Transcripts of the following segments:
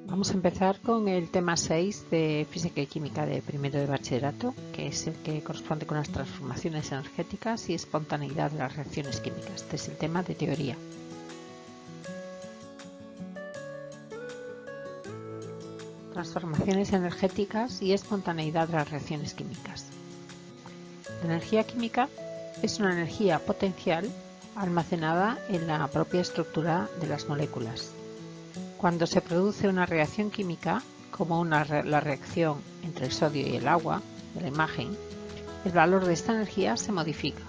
Vamos a empezar con el tema 6 de Física y Química de primero de bachillerato, que es el que corresponde con las transformaciones energéticas y espontaneidad de las reacciones químicas. Este es el tema de teoría. Transformaciones energéticas y espontaneidad de las reacciones químicas. La energía química es una energía potencial almacenada en la propia estructura de las moléculas. Cuando se produce una reacción química, como la reacción entre el sodio y el agua de la imagen, el valor de esta energía se modifica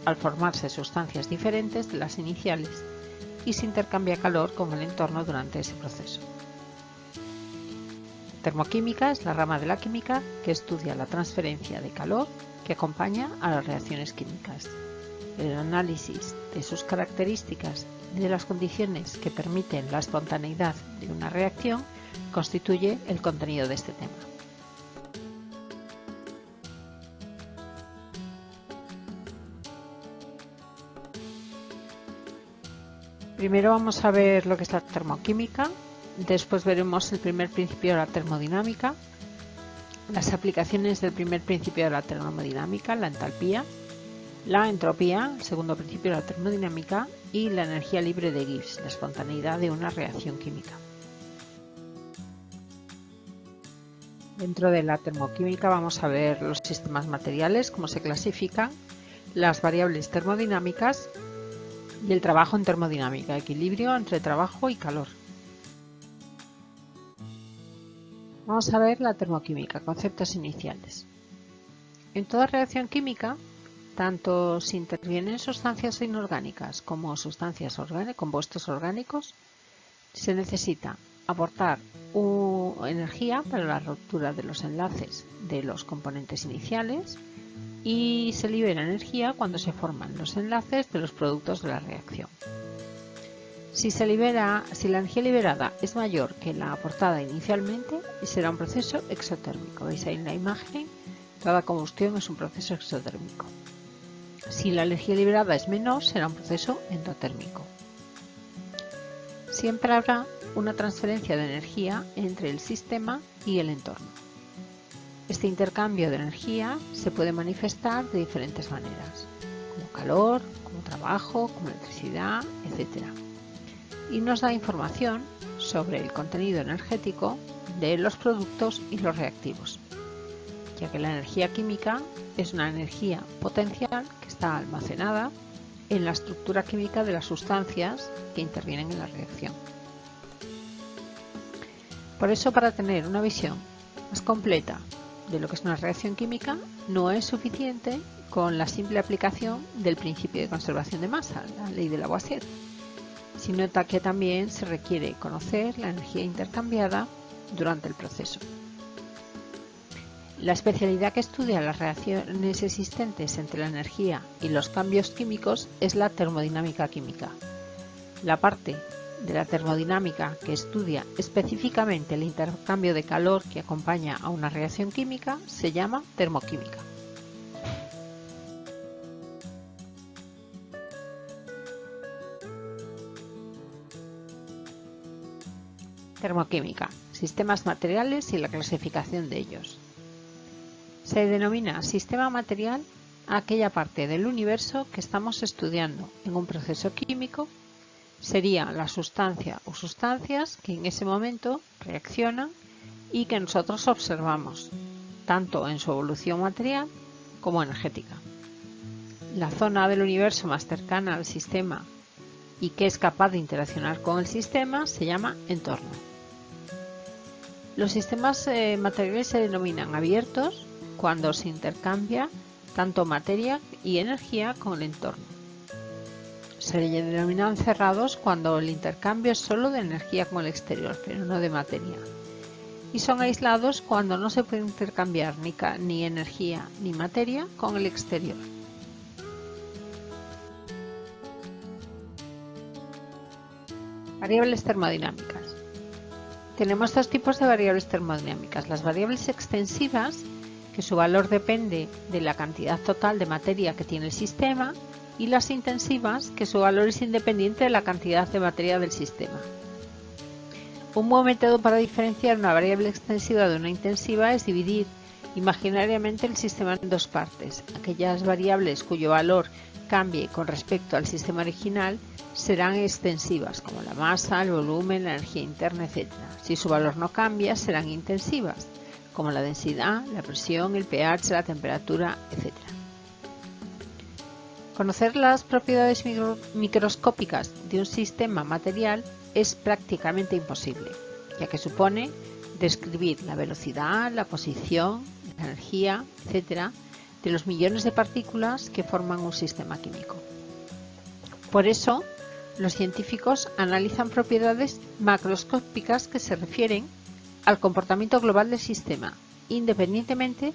al formarse sustancias diferentes de las iniciales y se intercambia calor con el entorno durante ese proceso. Termoquímica es la rama de la química que estudia la transferencia de calor que acompaña a las reacciones químicas. El análisis de sus características y de las condiciones que permiten la espontaneidad de una reacción constituye el contenido de este tema. Primero vamos a ver lo que es la termoquímica, después veremos el primer principio de la termodinámica, las aplicaciones del primer principio de la termodinámica, la entalpía, la entropía, el segundo principio de la termodinámica, y la energía libre de Gibbs, la espontaneidad de una reacción química. Dentro de la termoquímica vamos a ver los sistemas materiales, cómo se clasifican, las variables termodinámicas y el trabajo en termodinámica, equilibrio entre trabajo y calor. Vamos a ver la termoquímica, conceptos iniciales. En toda reacción química, tanto si intervienen sustancias inorgánicas como sustancias compuestos orgánicos, se necesita aportar energía para la ruptura de los enlaces de los componentes iniciales y se libera energía cuando se forman los enlaces de los productos de la reacción. Si la energía liberada es mayor que la aportada inicialmente, será un proceso exotérmico. Veis ahí en la imagen, toda combustión es un proceso exotérmico. Si la energía liberada es menor, será un proceso endotérmico. Siempre habrá una transferencia de energía entre el sistema y el entorno. Este intercambio de energía se puede manifestar de diferentes maneras, como calor, como trabajo, como electricidad, etc. Y nos da información sobre el contenido energético de los productos y los reactivos, ya que la energía química es una energía potencial que está almacenada en la estructura química de las sustancias que intervienen en la reacción. Por eso, para tener una visión más completa de lo que es una reacción química, no es suficiente con la simple aplicación del principio de conservación de masa, la ley de Lavoisier, sino que también se requiere conocer la energía intercambiada durante el proceso. La especialidad que estudia las reacciones existentes entre la energía y los cambios químicos es la termodinámica química. La parte de la termodinámica que estudia específicamente el intercambio de calor que acompaña a una reacción química se llama termoquímica. Termoquímica, sistemas materiales y la clasificación de ellos. Se denomina sistema material a aquella parte del universo que estamos estudiando en un proceso químico. Sería la sustancia o sustancias que en ese momento reaccionan y que nosotros observamos, tanto en su evolución material como energética. La zona del universo más cercana al sistema y que es capaz de interaccionar con el sistema se llama entorno. Los sistemas materiales se denominan abiertos cuando se intercambia tanto materia y energía con el entorno. Se denominan cerrados cuando el intercambio es solo de energía con el exterior, pero no de materia. Y son aislados cuando no se puede intercambiar ni energía ni materia con el exterior. Variables termodinámicas. Tenemos dos tipos de variables termodinámicas. Las variables extensivas, que su valor depende de la cantidad total de materia que tiene el sistema, y las intensivas, que su valor es independiente de la cantidad de materia del sistema. Un buen método para diferenciar una variable extensiva de una intensiva es dividir imaginariamente el sistema en dos partes. Aquellas variables cuyo valor cambie con respecto al sistema original serán extensivas, como la masa, el volumen, la energía interna, etc. Si su valor no cambia, serán intensivas, como la densidad, la presión, el pH, la temperatura, etc. Conocer las propiedades microscópicas de un sistema material es prácticamente imposible, ya que supone describir la velocidad, la posición, la energía, etc., de los millones de partículas que forman un sistema químico. Por eso, los científicos analizan propiedades macroscópicas que se refieren al comportamiento global del sistema, independientemente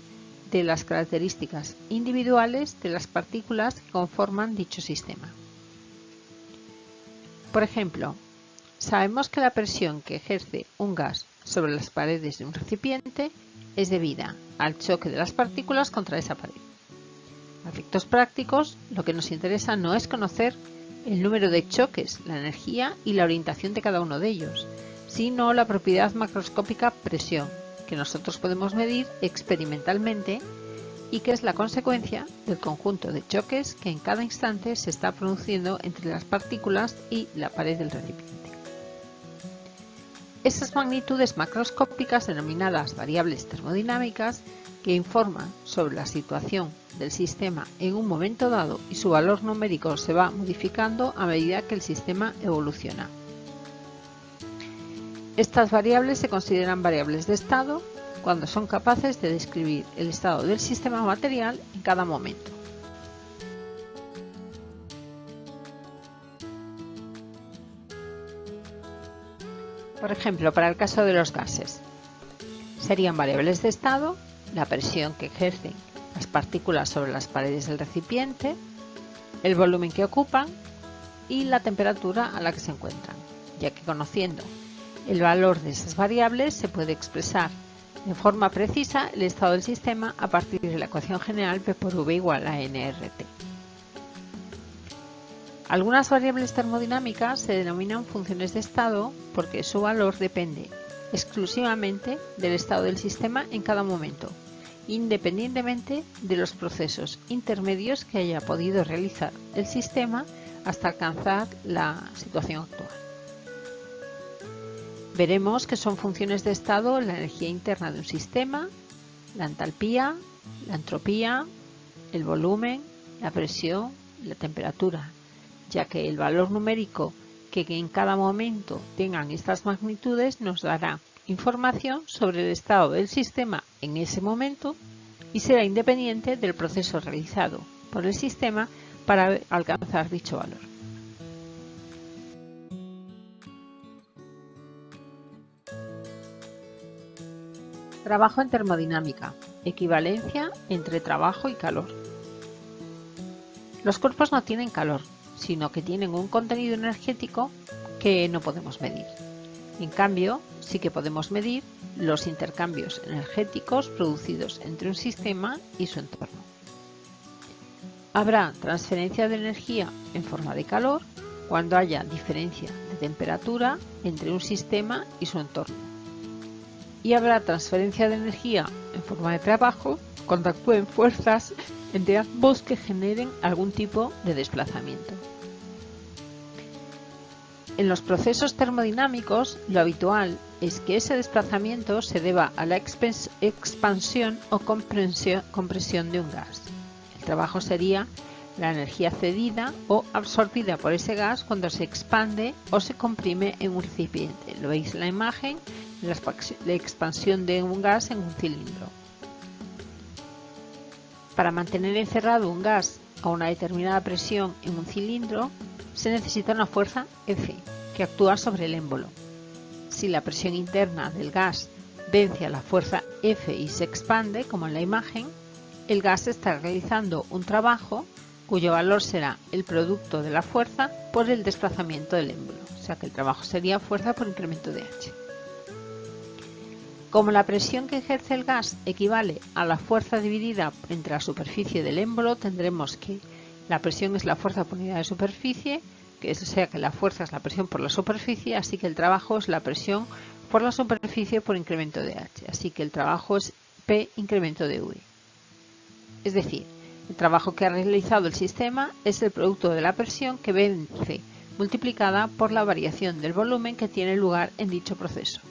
de las características individuales de las partículas que conforman dicho sistema. Por ejemplo, sabemos que la presión que ejerce un gas sobre las paredes de un recipiente es debida al choque de las partículas contra esa pared. A efectos prácticos, lo que nos interesa no es conocer el número de choques, la energía y la orientación de cada uno de ellos, sino la propiedad macroscópica presión, que nosotros podemos medir experimentalmente y que es la consecuencia del conjunto de choques que en cada instante se está produciendo entre las partículas y la pared del recipiente. Esas magnitudes macroscópicas, denominadas variables termodinámicas, que informan sobre la situación del sistema en un momento dado y su valor numérico se va modificando a medida que el sistema evoluciona. Estas variables se consideran variables de estado cuando son capaces de describir el estado del sistema material en cada momento. Por ejemplo, para el caso de los gases, serían variables de estado la presión que ejercen las partículas sobre las paredes del recipiente, el volumen que ocupan y la temperatura a la que se encuentran, ya que conociendo el valor de esas variables se puede expresar de forma precisa el estado del sistema a partir de la ecuación general P por V igual a nRT. Algunas variables termodinámicas se denominan funciones de estado porque su valor depende exclusivamente del estado del sistema en cada momento, independientemente de los procesos intermedios que haya podido realizar el sistema hasta alcanzar la situación actual. Veremos que son funciones de estado la energía interna de un sistema, la entalpía, la entropía, el volumen, la presión y la temperatura, ya que el valor numérico que en cada momento tengan estas magnitudes nos dará información sobre el estado del sistema en ese momento y será independiente del proceso realizado por el sistema para alcanzar dicho valor. Trabajo en termodinámica. Equivalencia entre trabajo y calor. Los cuerpos no tienen calor, sino que tienen un contenido energético que no podemos medir. En cambio, sí que podemos medir los intercambios energéticos producidos entre un sistema y su entorno. Habrá transferencia de energía en forma de calor cuando haya diferencia de temperatura entre un sistema y su entorno. Y habrá transferencia de energía en forma de trabajo cuando actúen fuerzas entre ambos que generen algún tipo de desplazamiento. En los procesos termodinámicos, lo habitual es que ese desplazamiento se deba a la expansión o compresión de un gas. El trabajo sería la energía cedida o absorbida por ese gas cuando se expande o se comprime en un recipiente. Lo veis en la imagen, la expansión de un gas en un cilindro. Para mantener encerrado un gas a una determinada presión en un cilindro, se necesita una fuerza F que actúa sobre el émbolo. Si la presión interna del gas vence a la fuerza F y se expande, como en la imagen, el gas está realizando un trabajo cuyo valor será el producto de la fuerza por el desplazamiento del émbolo, o sea que el trabajo sería fuerza por incremento de H. Como la presión que ejerce el gas equivale a la fuerza dividida entre la superficie del émbolo, tendremos que la presión es la fuerza por unidad de superficie, o sea que la fuerza es la presión por la superficie, así que el trabajo es la presión por la superficie por incremento de H, así que el trabajo es P incremento de V. Es decir, el trabajo que ha realizado el sistema es el producto de la presión que vence multiplicada por la variación del volumen que tiene lugar en dicho proceso.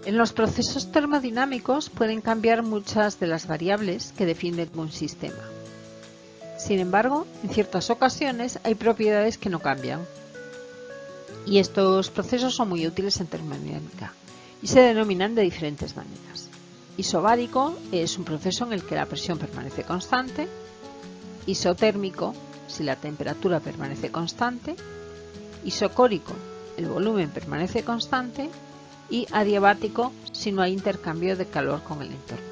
En los procesos termodinámicos pueden cambiar muchas de las variables que definen un sistema. Sin embargo, en ciertas ocasiones hay propiedades que no cambian. Y estos procesos son muy útiles en termodinámica y se denominan de diferentes maneras. Isobárico es un proceso en el que la presión permanece constante, isotérmico si la temperatura permanece constante, isocórico el volumen permanece constante y adiabático si no hay intercambio de calor con el entorno.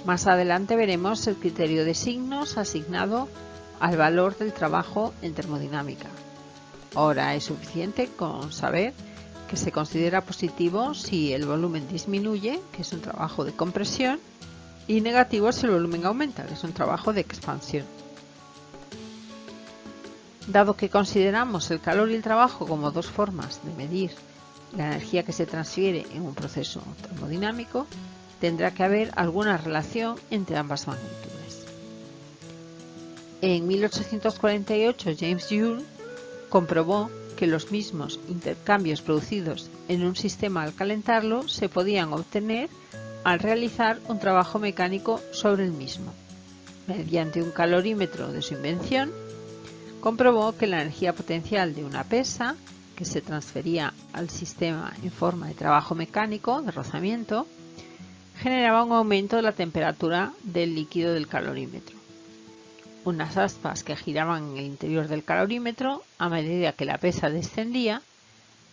Más adelante veremos el criterio de signos asignado al valor del trabajo en termodinámica. Ahora es suficiente con saber que se considera positivo si el volumen disminuye, que es un trabajo de compresión, y negativo si el volumen aumenta, que es un trabajo de expansión. Dado que consideramos el calor y el trabajo como dos formas de medir la energía que se transfiere en un proceso termodinámico, tendrá que haber alguna relación entre ambas magnitudes. En 1848 James Joule comprobó que los mismos intercambios producidos en un sistema al calentarlo se podían obtener al realizar un trabajo mecánico sobre el mismo. Mediante un calorímetro de su invención, comprobó que la energía potencial de una pesa que se transfería al sistema en forma de trabajo mecánico de rozamiento generaba un aumento de la temperatura del líquido del calorímetro. Unas aspas que giraban en el interior del calorímetro, a medida que la pesa descendía,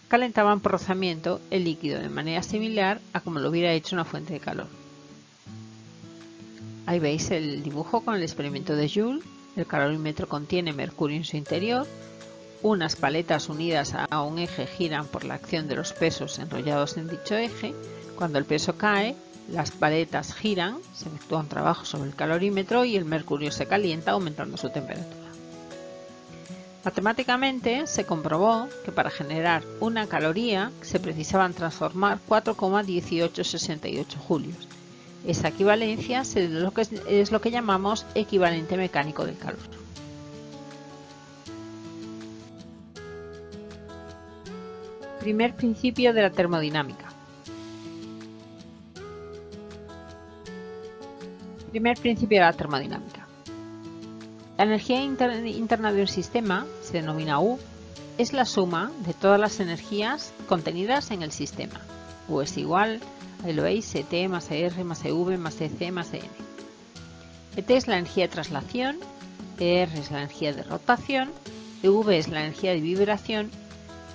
calentaban por rozamiento el líquido de manera similar a como lo hubiera hecho una fuente de calor. Ahí veis el dibujo con el experimento de Joule. El calorímetro contiene mercurio en su interior. Unas paletas unidas a un eje giran por la acción de los pesos enrollados en dicho eje. Cuando el peso cae, las paletas giran, se efectúa un trabajo sobre el calorímetro y el mercurio se calienta aumentando su temperatura. Matemáticamente se comprobó que para generar una caloría se precisaban transformar 4,1868 julios. Esa equivalencia es lo que llamamos equivalente mecánico del calor. Primer principio de la termodinámica. Primer principio de la termodinámica. La energía interna de un sistema, se denomina U, es la suma de todas las energías contenidas en el sistema. U es igual, ahí lo veis, ET más ER más EV más EC más EN. ET es la energía de traslación, ER es la energía de rotación, EV es la energía de vibración,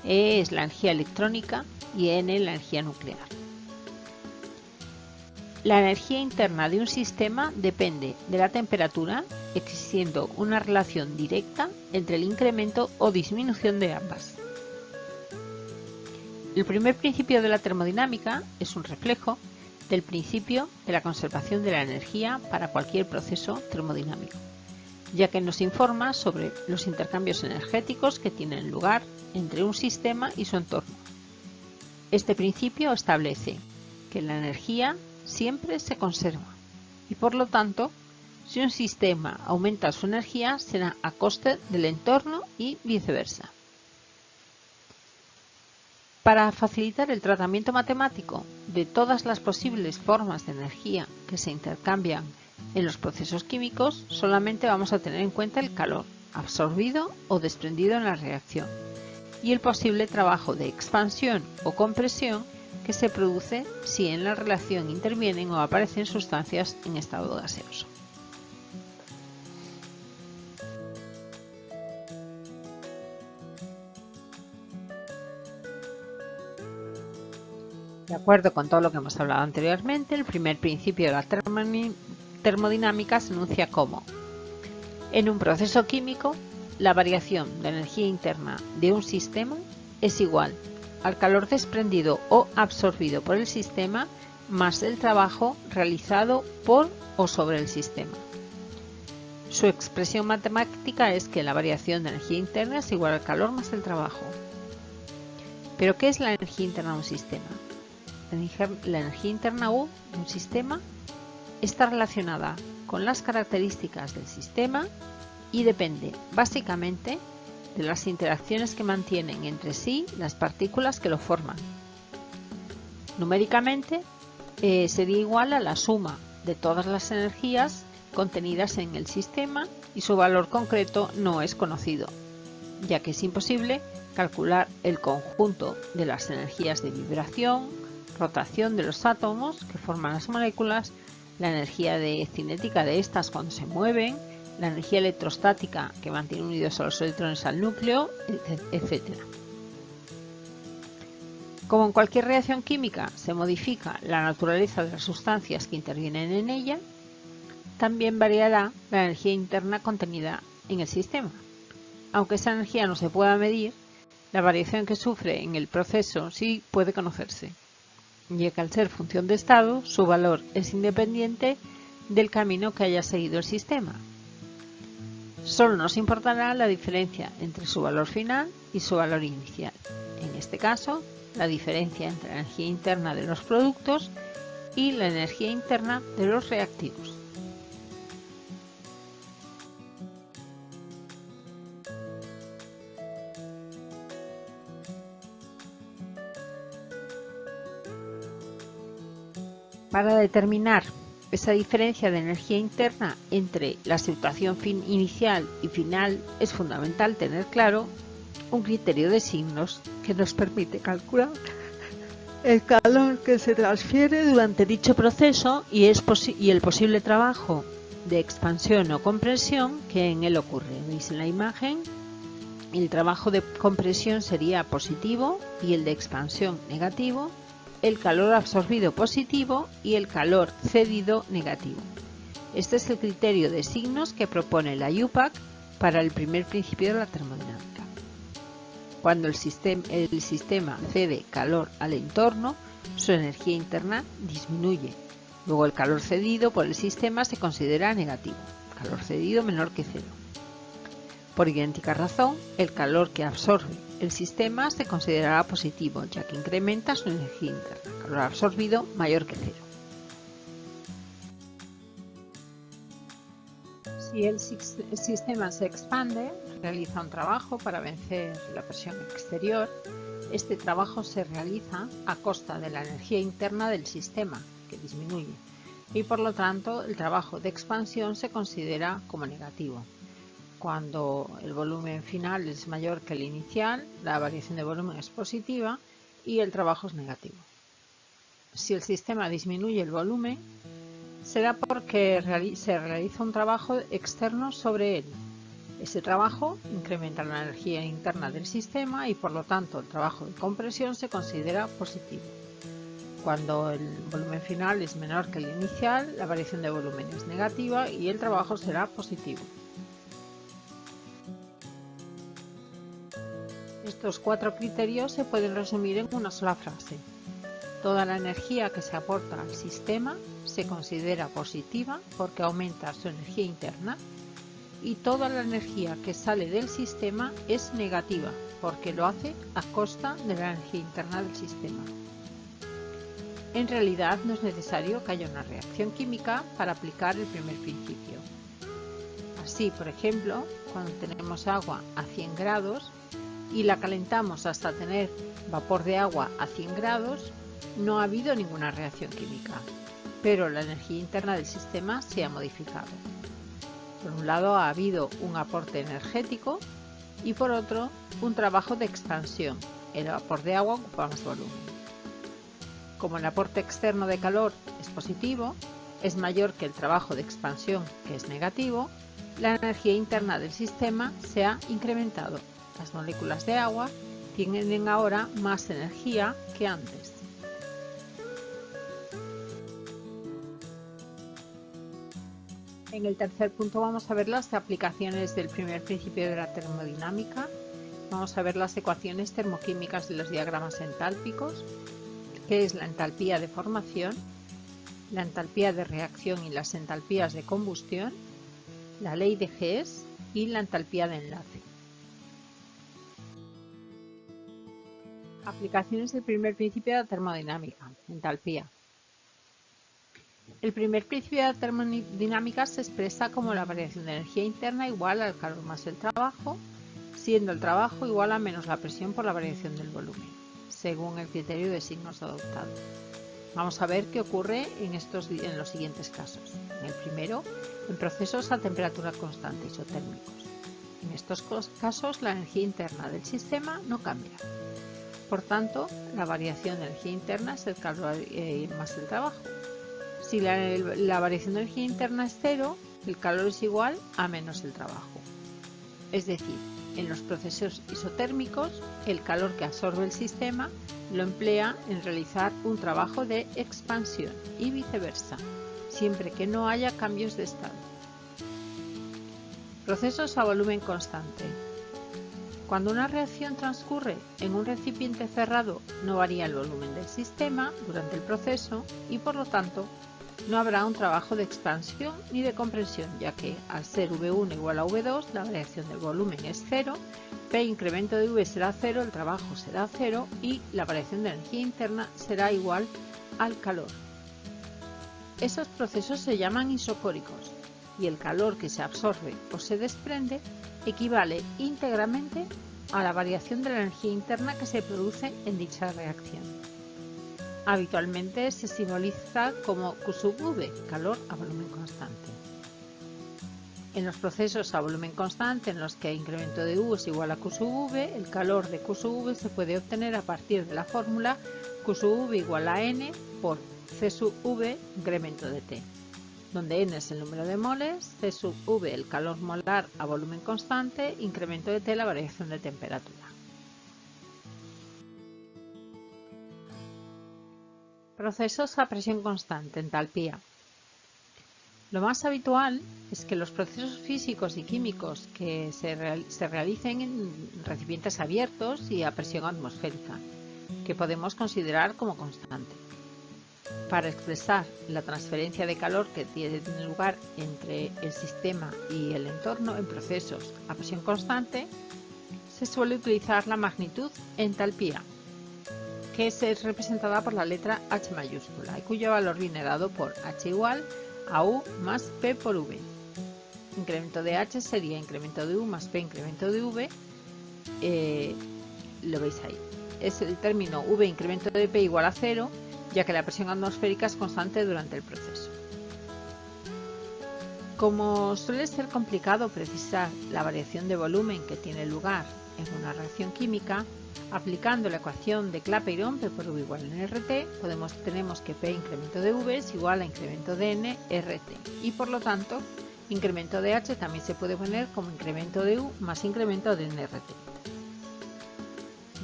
E es la energía electrónica y N la energía nuclear. La energía interna de un sistema depende de la temperatura, existiendo una relación directa entre el incremento o disminución de ambas. El primer principio de la termodinámica es un reflejo del principio de la conservación de la energía para cualquier proceso termodinámico, ya que nos informa sobre los intercambios energéticos que tienen lugar entre un sistema y su entorno. Este principio establece que la energía siempre se conserva y por lo tanto, si un sistema aumenta su energía será a coste del entorno y viceversa. Para facilitar el tratamiento matemático de todas las posibles formas de energía que se intercambian en los procesos químicos, solamente vamos a tener en cuenta el calor absorbido o desprendido en la reacción y el posible trabajo de expansión o compresión que se produce si en la relación intervienen o aparecen sustancias en estado gaseoso. De acuerdo con todo lo que hemos hablado anteriormente, el primer principio de la termodinámica se enuncia como: en un proceso químico, la variación de energía interna de un sistema es igual al calor desprendido o absorbido por el sistema más el trabajo realizado por o sobre el sistema. Su expresión matemática es que la variación de energía interna es igual al calor más el trabajo. ¿Pero qué es la energía interna de un sistema? La energía interna de un sistema está relacionada con las características del sistema y depende básicamente de las interacciones que mantienen entre sí las partículas que lo forman. Numéricamente sería igual a la suma de todas las energías contenidas en el sistema y su valor concreto no es conocido, ya que es imposible calcular el conjunto de las energías de vibración, rotación de los átomos que forman las moléculas, la energía cinética de estas cuando se mueven, la energía electrostática que mantiene unidos a los electrones al núcleo, etc. Como en cualquier reacción química se modifica la naturaleza de las sustancias que intervienen en ella, también variará la energía interna contenida en el sistema. Aunque esa energía no se pueda medir, la variación que sufre en el proceso sí puede conocerse, ya que al ser función de estado, su valor es independiente del camino que haya seguido el sistema. Solo nos importará la diferencia entre su valor final y su valor inicial. En este caso, la diferencia entre la energía interna de los productos y la energía interna de los reactivos. Para determinar esa diferencia de energía interna entre la situación inicial y final es fundamental tener claro un criterio de signos que nos permite calcular el calor que se transfiere durante dicho proceso y el posible trabajo de expansión o compresión que en él ocurre. ¿Veis en la imagen? El trabajo de compresión sería positivo y el de expansión negativo, el calor absorbido positivo y el calor cedido negativo. Este es el criterio de signos que propone la IUPAC para el primer principio de la termodinámica. Cuando el sistema cede calor al entorno, su energía interna disminuye. Luego el calor cedido por el sistema se considera negativo, calor cedido menor que cero. Por idéntica razón, el calor que absorbe el sistema se considerará positivo, ya que incrementa su energía interna, calor absorbido mayor que cero. Si el sistema se expande, realiza un trabajo para vencer la presión exterior. Este trabajo se realiza a costa de la energía interna del sistema, que disminuye, y por lo tanto el trabajo de expansión se considera como negativo. Cuando el volumen final es mayor que el inicial, la variación de volumen es positiva y el trabajo es negativo. Si el sistema disminuye el volumen, será porque se realiza un trabajo externo sobre él. Ese trabajo incrementa la energía interna del sistema y por lo tanto el trabajo de compresión se considera positivo. Cuando el volumen final es menor que el inicial, la variación de volumen es negativa y el trabajo será positivo. Estos 4 criterios se pueden resumir en una sola frase. Toda la energía que se aporta al sistema se considera positiva porque aumenta su energía interna y toda la energía que sale del sistema es negativa porque lo hace a costa de la energía interna del sistema. En realidad no es necesario que haya una reacción química para aplicar el primer principio. Así, por ejemplo, cuando tenemos agua a 100 grados y la calentamos hasta tener vapor de agua a 100 grados, no ha habido ninguna reacción química, pero la energía interna del sistema se ha modificado. Por un lado ha habido un aporte energético y por otro un trabajo de expansión. El vapor de agua ocupa más volumen. Como el aporte externo de calor es positivo, es mayor que el trabajo de expansión, que es negativo, la energía interna del sistema se ha incrementado. Las moléculas de agua tienen ahora más energía que antes. En el tercer punto vamos a ver las aplicaciones del primer principio de la termodinámica. Vamos a ver las ecuaciones termoquímicas de los diagramas entálpicos. que es la entalpía de formación, la entalpía de reacción y las entalpías de combustión, la ley de Hess y la entalpía de enlace. Aplicaciones del primer principio de la termodinámica, entalpía. El primer principio de la termodinámica se expresa como la variación de energía interna igual al calor más el trabajo, siendo el trabajo igual a menos la presión por la variación del volumen, según el criterio de signos adoptado. Vamos a ver qué ocurre en los siguientes casos. En el primero, en procesos a temperatura constante isotérmicos. En estos casos, la energía interna del sistema no cambia. Por tanto, la variación de energía interna es el calor más el trabajo. Si la variación de energía interna es cero, el calor es igual a menos el trabajo. Es decir, en los procesos isotérmicos, el calor que absorbe el sistema lo emplea en realizar un trabajo de expansión y viceversa, siempre que no haya cambios de estado. Procesos a volumen constante. Cuando una reacción transcurre en un recipiente cerrado, no varía el volumen del sistema durante el proceso y, por lo tanto, no habrá un trabajo de expansión ni de compresión, ya que al ser V1 igual a V2, la variación del volumen es cero, P incremento de V será cero, el trabajo será cero y la variación de energía interna será igual al calor. Esos procesos se llaman isocóricos y el calor que se absorbe o se desprende equivale íntegramente a la variación de la energía interna que se produce en dicha reacción. Habitualmente se simboliza como Q sub V, calor a volumen constante. En los procesos a volumen constante en los que el incremento de U es igual a Q sub V, el calor de Q sub V se puede obtener a partir de la fórmula Q sub V igual a N por C sub V incremento de T, donde N es el número de moles, C sub V el calor molar a volumen constante, incremento de T la variación de temperatura. Procesos a presión constante, entalpía. Lo más habitual es que los procesos físicos y químicos que se realicen en recipientes abiertos y a presión atmosférica, que podemos considerar como constante. Para expresar la transferencia de calor que tiene lugar entre el sistema y el entorno en procesos a presión constante, se suele utilizar la magnitud entalpía, que es representada por la letra H mayúscula y cuyo valor viene dado por H igual a U más P por V. Incremento de H sería incremento de U más P incremento de V. Lo veis ahí. Es el término V incremento de P igual a 0, ya que la presión atmosférica es constante durante el proceso. Como suele ser complicado precisar la variación de volumen que tiene lugar en una reacción química, aplicando la ecuación de Clapeyron, P por V igual a NRT, tenemos que P incremento de V es igual a incremento de N RT y por lo tanto incremento de H también se puede poner como incremento de U más incremento de NRT.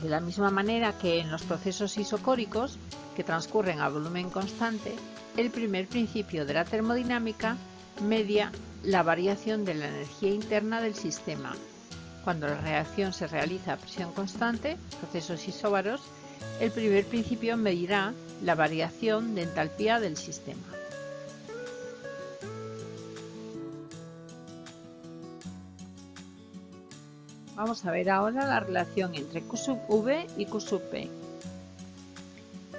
De la misma manera que en los procesos isocóricos que transcurren a volumen constante, el primer principio de la termodinámica media la variación de la energía interna del sistema. Cuando la reacción se realiza a presión constante, procesos isóbaros, el primer principio medirá la variación de entalpía del sistema. Vamos a ver ahora la relación entre Q sub V y Q sub P.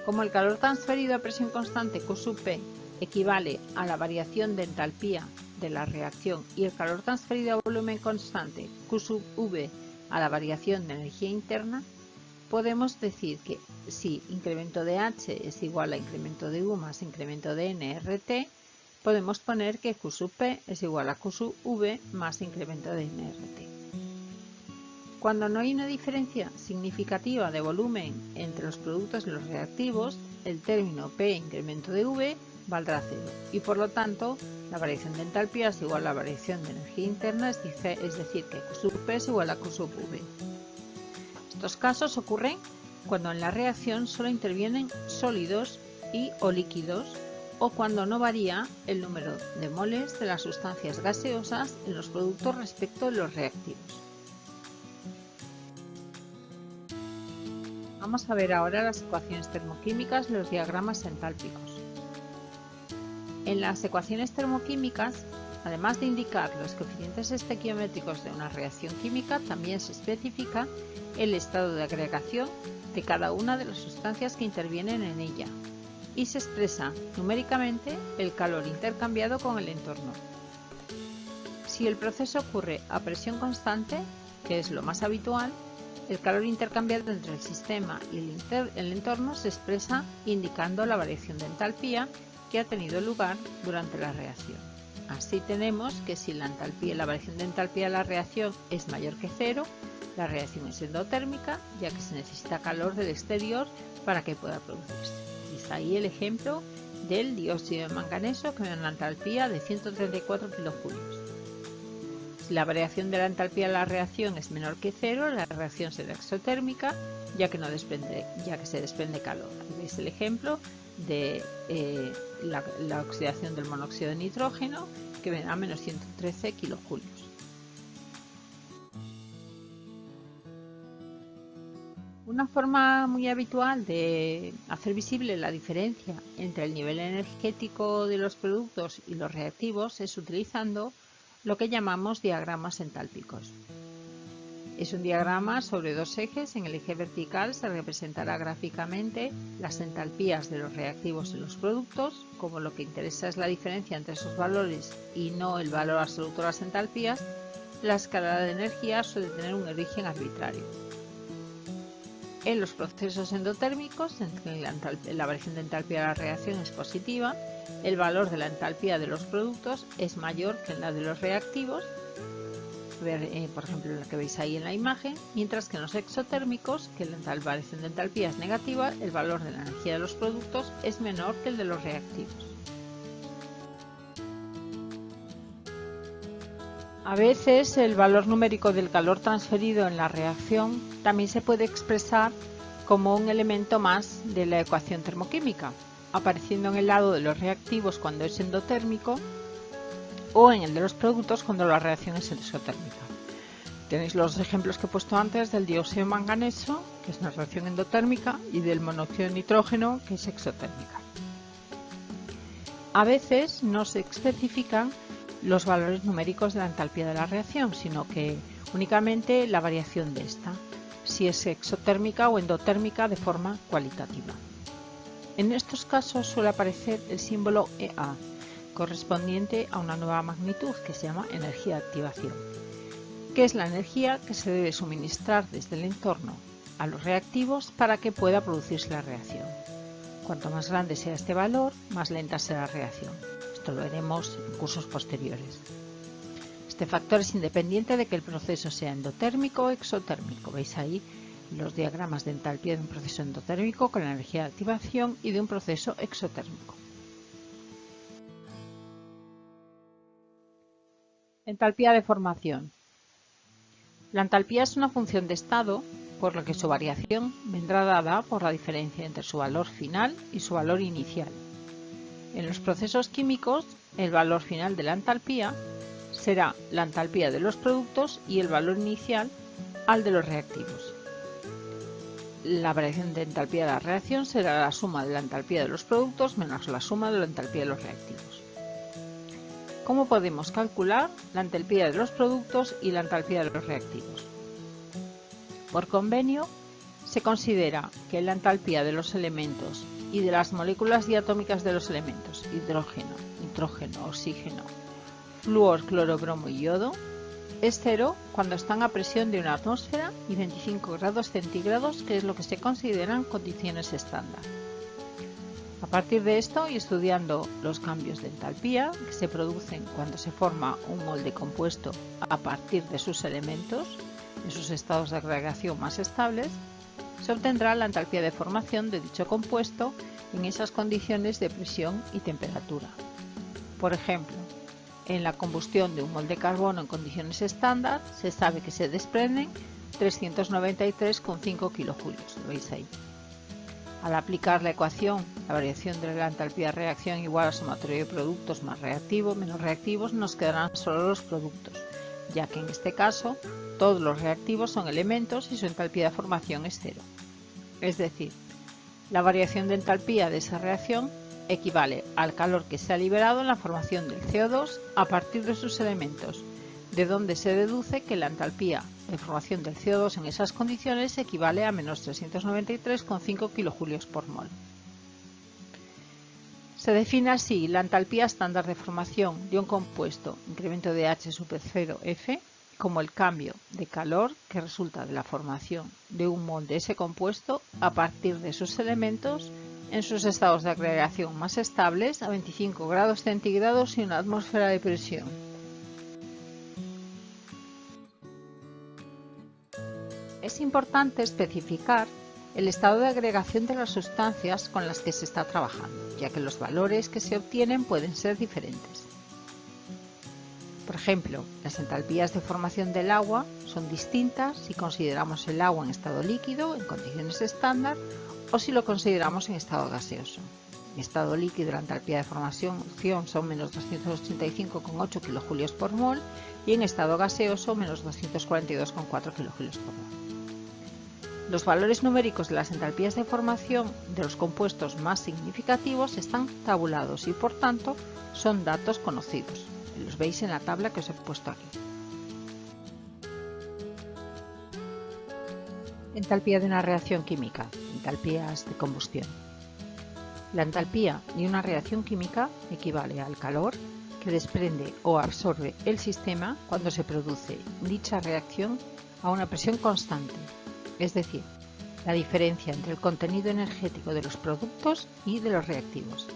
Como el calor transferido a presión constante Q sub P equivale a la variación de entalpía de la reacción y el calor transferido a volumen constante Q sub V a la variación de energía interna, podemos decir que si incremento de H es igual a incremento de U más incremento de N RT, podemos poner que Q sub P es igual a Q sub V más incremento de N RT. Cuando no hay una diferencia significativa de volumen entre los productos y los reactivos, el término P incremento de V valdrá 0 y por lo tanto la variación de entalpía es igual a la variación de energía interna, es decir que Q sub P es igual a Q sub V. Estos casos ocurren cuando en la reacción solo intervienen sólidos o líquidos o cuando no varía el número de moles de las sustancias gaseosas en los productos respecto de los reactivos. Vamos a ver ahora las ecuaciones termoquímicas y los diagramas entálpicos. En las ecuaciones termoquímicas, además de indicar los coeficientes estequiométricos de una reacción química, también se especifica el estado de agregación de cada una de las sustancias que intervienen en ella y se expresa numéricamente el calor intercambiado con el entorno. Si el proceso ocurre a presión constante, que es lo más habitual, el calor intercambiado entre el sistema y el entorno se expresa indicando la variación de entalpía que ha tenido lugar durante la reacción. Así tenemos que si la variación de entalpía de la reacción es mayor que cero, la reacción es endotérmica, ya que se necesita calor del exterior para que pueda producirse. Y está ahí el ejemplo del dióxido de manganeso que tiene una entalpía de 134 kilojulios. Si la variación de la entalpía de la reacción es menor que cero, la reacción será exotérmica, ya que se desprende calor. Aquí veis el ejemplo de la oxidación del monóxido de nitrógeno, que vendrá a menos 113 kilojulios. Una forma muy habitual de hacer visible la diferencia entre el nivel energético de los productos y los reactivos es utilizando lo que llamamos diagramas entálpicos. Es un diagrama sobre dos ejes. En el eje vertical se representará gráficamente las entalpías de los reactivos y los productos. Como lo que interesa es la diferencia entre esos valores y no el valor absoluto de las entalpías, la escala de energía suele tener un origen arbitrario. En los procesos endotérmicos, en que la variación de entalpía de la reacción es positiva, el valor de la entalpía de los productos es mayor que la de los reactivos, por ejemplo la que veis ahí en la imagen, mientras que en los exotérmicos, que la variación de entalpía es negativa, el valor de la energía de los productos es menor que el de los reactivos. A veces el valor numérico del calor transferido en la reacción también se puede expresar como un elemento más de la ecuación termoquímica, apareciendo en el lado de los reactivos cuando es endotérmico o en el de los productos cuando la reacción es exotérmica. Tenéis los ejemplos que he puesto antes del dióxido de manganeso, que es una reacción endotérmica, y del monóxido de nitrógeno, que es exotérmica. A veces no se especifican los valores numéricos de la entalpía de la reacción, sino que únicamente la variación de esta, si es exotérmica o endotérmica de forma cualitativa. En estos casos suele aparecer el símbolo EA, correspondiente a una nueva magnitud que se llama energía de activación, que es la energía que se debe suministrar desde el entorno a los reactivos para que pueda producirse la reacción. Cuanto más grande sea este valor, más lenta será la reacción. Esto lo veremos en cursos posteriores. Este factor es independiente de que el proceso sea endotérmico o exotérmico. Veis ahí los diagramas de entalpía de un proceso endotérmico con la energía de activación y de un proceso exotérmico. Entalpía de formación. La entalpía es una función de estado, por lo que su variación vendrá dada por la diferencia entre su valor final y su valor inicial. En los procesos químicos, el valor final de la entalpía será la entalpía de los productos y el valor inicial al de los reactivos. La variación de entalpía de la reacción será la suma de la entalpía de los productos menos la suma de la entalpía de los reactivos. ¿Cómo podemos calcular la entalpía de los productos y la entalpía de los reactivos? Por convenio, se considera que la entalpía de los elementos y de las moléculas diatómicas de los elementos, hidrógeno, nitrógeno, oxígeno, flúor, cloro, bromo y yodo, es cero cuando están a presión de una atmósfera y 25 grados centígrados, que es lo que se consideran condiciones estándar. A partir de esto, y estudiando los cambios de entalpía que se producen cuando se forma un molde compuesto a partir de sus elementos, en sus estados de agregación más estables, se obtendrá la entalpía de formación de dicho compuesto en esas condiciones de presión y temperatura. Por ejemplo, en la combustión de un mol de carbono en condiciones estándar se sabe que se desprenden 393,5 kilojulios, lo veis ahí. Al aplicar la ecuación, la variación de la entalpía de reacción igual a sumatorio de productos más reactivos menos reactivos, nos quedarán solo los productos, ya que en este caso todos los reactivos son elementos y su entalpía de formación es cero. Es decir, la variación de entalpía de esa reacción equivale al calor que se ha liberado en la formación del CO2 a partir de sus elementos, de donde se deduce que la entalpía de formación del CO2 en esas condiciones equivale a menos 393,5 kJ por mol. Se define así la entalpía estándar de formación de un compuesto incremento de H sub 0F como el cambio de calor que resulta de la formación de un mol de ese compuesto a partir de sus elementos en sus estados de agregación más estables a 25 grados centígrados y una atmósfera de presión. Es importante especificar el estado de agregación de las sustancias con las que se está trabajando, ya que los valores que se obtienen pueden ser diferentes. Por ejemplo, las entalpías de formación del agua son distintas si consideramos el agua en estado líquido, en condiciones estándar, o si lo consideramos en estado gaseoso. En estado líquido la entalpía de formación son menos 285,8 kJ por mol y en estado gaseoso menos 242,4 kJ por mol. Los valores numéricos de las entalpías de formación de los compuestos más significativos están tabulados y por tanto son datos conocidos. Los veis en la tabla que os he puesto aquí. Entalpía de una reacción química, entalpías de combustión. La entalpía de una reacción química equivale al calor que desprende o absorbe el sistema cuando se produce dicha reacción a una presión constante, es decir, la diferencia entre el contenido energético de los productos y de los reactivos.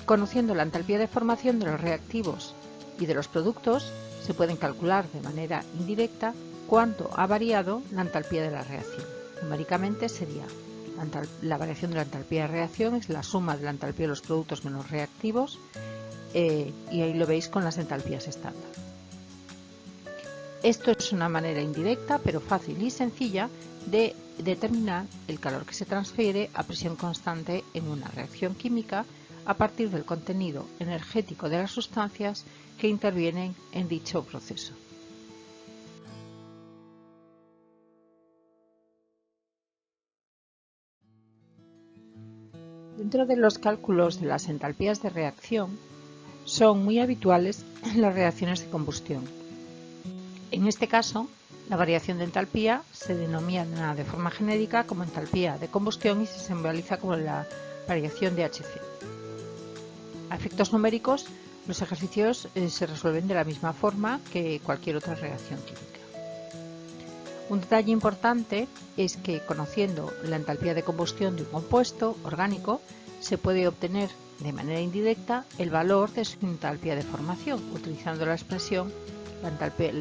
Conociendo la entalpía de formación de los reactivos y de los productos, se pueden calcular de manera indirecta cuánto ha variado la entalpía de la reacción. Numéricamente sería la variación de la entalpía de reacción es la suma de la entalpía de los productos menos reactivos y ahí lo veis con las entalpías estándar. Esto es una manera indirecta pero fácil y sencilla de determinar el calor que se transfiere a presión constante en una reacción química a partir del contenido energético de las sustancias que intervienen en dicho proceso. Dentro de los cálculos de las entalpías de reacción, son muy habituales las reacciones de combustión. En este caso, la variación de entalpía se denomina de forma genérica como entalpía de combustión y se simboliza como la variación de HC. A efectos numéricos, los ejercicios se resuelven de la misma forma que cualquier otra reacción química. Un detalle importante es que conociendo la entalpía de combustión de un compuesto orgánico, se puede obtener de manera indirecta el valor de su entalpía de formación, utilizando la expresión la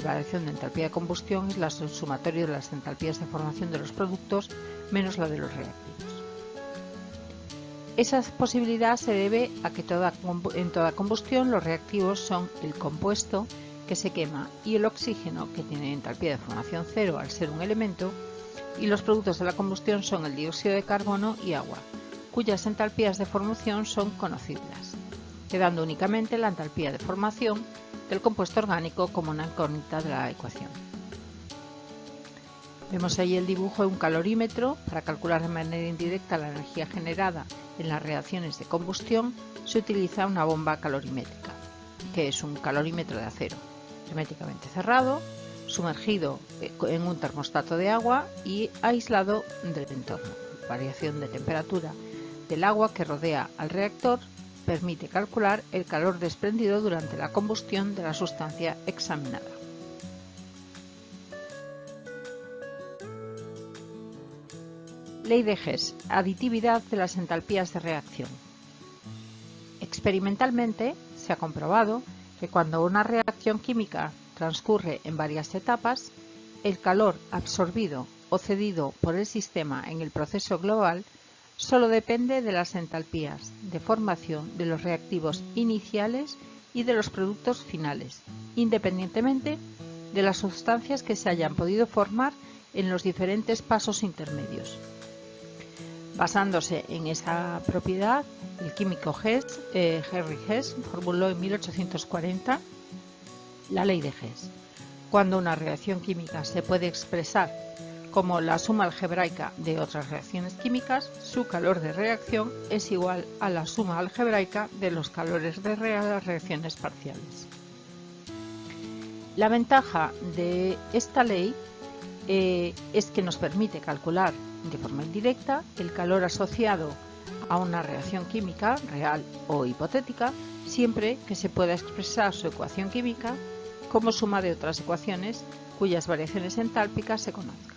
variación de entalpía de combustión es el sumatorio de las entalpías de formación de los productos menos la de los reactivos. Esa posibilidad se debe a que en toda combustión los reactivos son el compuesto que se quema y el oxígeno, que tiene entalpía de formación cero al ser un elemento, y los productos de la combustión son el dióxido de carbono y agua, cuyas entalpías de formación son conocidas, quedando únicamente la entalpía de formación del compuesto orgánico como una incógnita de la ecuación. Vemos ahí el dibujo de un calorímetro. Para calcular de manera indirecta la energía generada en las reacciones de combustión se utiliza una bomba calorimétrica, que es un calorímetro de acero, herméticamente cerrado, sumergido en un termostato de agua y aislado del entorno. La variación de temperatura del agua que rodea al reactor permite calcular el calor desprendido durante la combustión de la sustancia examinada. Ley de Hess, aditividad de las entalpías de reacción. Experimentalmente se ha comprobado que cuando una reacción química transcurre en varias etapas, el calor absorbido o cedido por el sistema en el proceso global solo depende de las entalpías de formación de los reactivos iniciales y de los productos finales, independientemente de las sustancias que se hayan podido formar en los diferentes pasos intermedios. Basándose en esa propiedad, el químico Henry Hess formuló en 1840 la ley de Hess. Cuando una reacción química se puede expresar Como la suma algebraica de otras reacciones químicas, su calor de reacción es igual a la suma algebraica de los calores de las reacciones parciales. La ventaja de esta ley es que nos permite calcular de forma indirecta el calor asociado a una reacción química real o hipotética, siempre que se pueda expresar su ecuación química como suma de otras ecuaciones cuyas variaciones entálpicas se conozcan.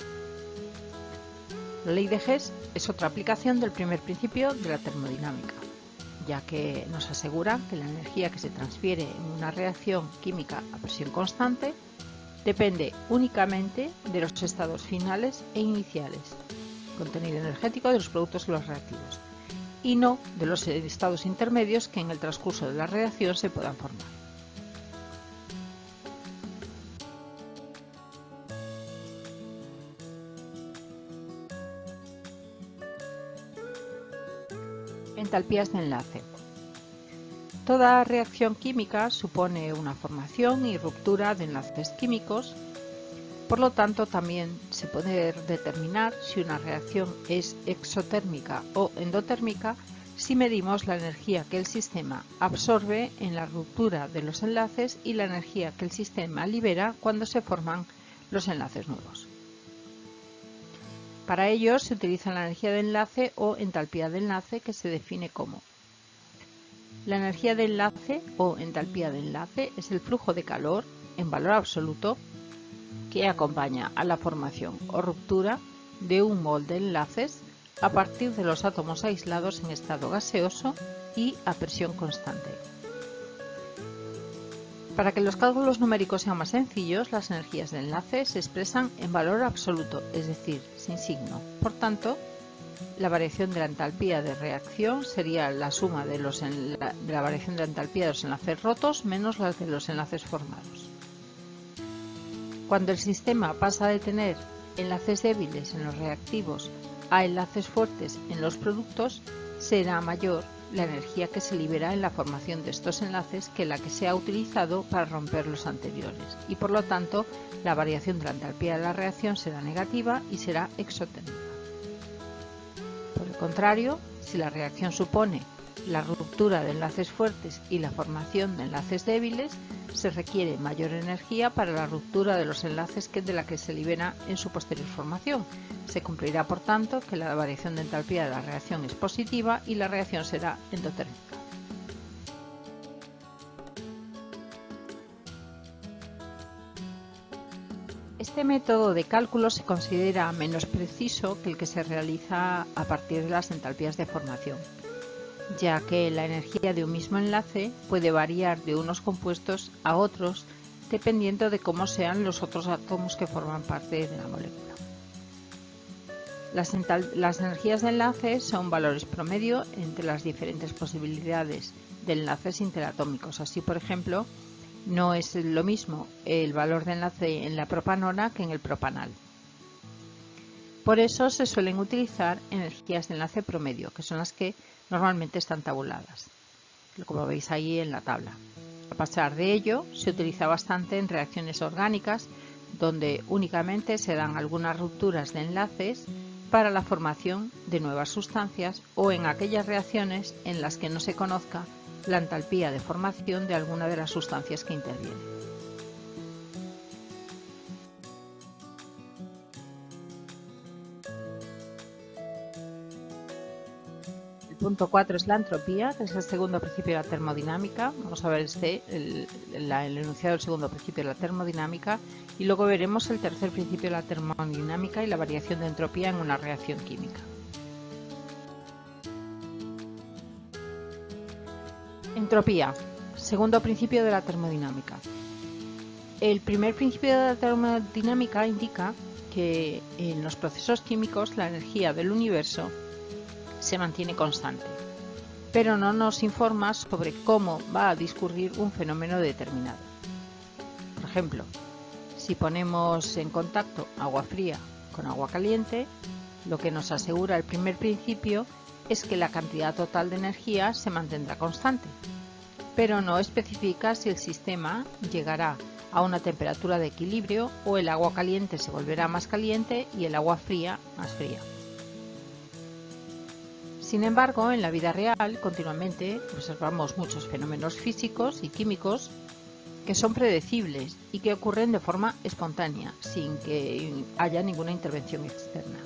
La ley de Hess es otra aplicación del primer principio de la termodinámica, ya que nos asegura que la energía que se transfiere en una reacción química a presión constante depende únicamente de los estados finales e iniciales, contenido energético de los productos de los reactivos, y no de los estados intermedios que en el transcurso de la reacción se puedan formar. Entalpías de enlace. Toda reacción química supone una formación y ruptura de enlaces químicos, por lo tanto también se puede determinar si una reacción es exotérmica o endotérmica si medimos la energía que el sistema absorbe en la ruptura de los enlaces y la energía que el sistema libera cuando se forman los enlaces nuevos. Para ello se utiliza la energía de enlace o entalpía de enlace, que se define como: la energía de enlace o entalpía de enlace es el flujo de calor en valor absoluto que acompaña a la formación o ruptura de un mol de enlaces a partir de los átomos aislados en estado gaseoso y a presión constante. Para que los cálculos numéricos sean más sencillos, las energías de enlace se expresan en valor absoluto, es decir, sin signo. Por tanto, la variación de la entalpía de reacción sería la suma de la variación de la entalpía de los enlaces rotos menos las de los enlaces formados. Cuando el sistema pasa de tener enlaces débiles en los reactivos a enlaces fuertes en los productos, será mayor la energía que se libera en la formación de estos enlaces que la que se ha utilizado para romper los anteriores, y por lo tanto la variación de la entalpía de la reacción será negativa y será exotérmica. Por el contrario, si la reacción supone la ruptura de enlaces fuertes y la formación de enlaces débiles, se requiere mayor energía para la ruptura de los enlaces que de la que se libera en su posterior formación. Se cumplirá, por tanto, que la variación de entalpía de la reacción es positiva y la reacción será endotérmica. Este método de cálculo se considera menos preciso que el que se realiza a partir de las entalpías de formación, ya que la energía de un mismo enlace puede variar de unos compuestos a otros dependiendo de cómo sean los otros átomos que forman parte de la molécula. Las energías de enlace son valores promedio entre las diferentes posibilidades de enlaces interatómicos. Así, por ejemplo, no es lo mismo el valor de enlace en la propanona que en el propanal. Por eso se suelen utilizar energías de enlace promedio, que son las que normalmente están tabuladas, como veis ahí en la tabla. A pesar de ello, se utiliza bastante en reacciones orgánicas, donde únicamente se dan algunas rupturas de enlaces para la formación de nuevas sustancias, o en aquellas reacciones en las que no se conozca la entalpía de formación de alguna de las sustancias que intervienen. El punto 4 es la entropía, que es el segundo principio de la termodinámica. Vamos a ver el enunciado del segundo principio de la termodinámica, y luego veremos el tercer principio de la termodinámica y la variación de entropía en una reacción química. Entropía, segundo principio de la termodinámica. El primer principio de la termodinámica indica que en los procesos químicos la energía del universo se mantiene constante, pero no nos informa sobre cómo va a discurrir un fenómeno determinado. Por ejemplo, si ponemos en contacto agua fría con agua caliente, lo que nos asegura el primer principio es que la cantidad total de energía se mantendrá constante, pero no especifica si el sistema llegará a una temperatura de equilibrio, o el agua caliente se volverá más caliente y el agua fría más fría. Sin embargo, en la vida real continuamente observamos muchos fenómenos físicos y químicos que son predecibles y que ocurren de forma espontánea, sin que haya ninguna intervención externa.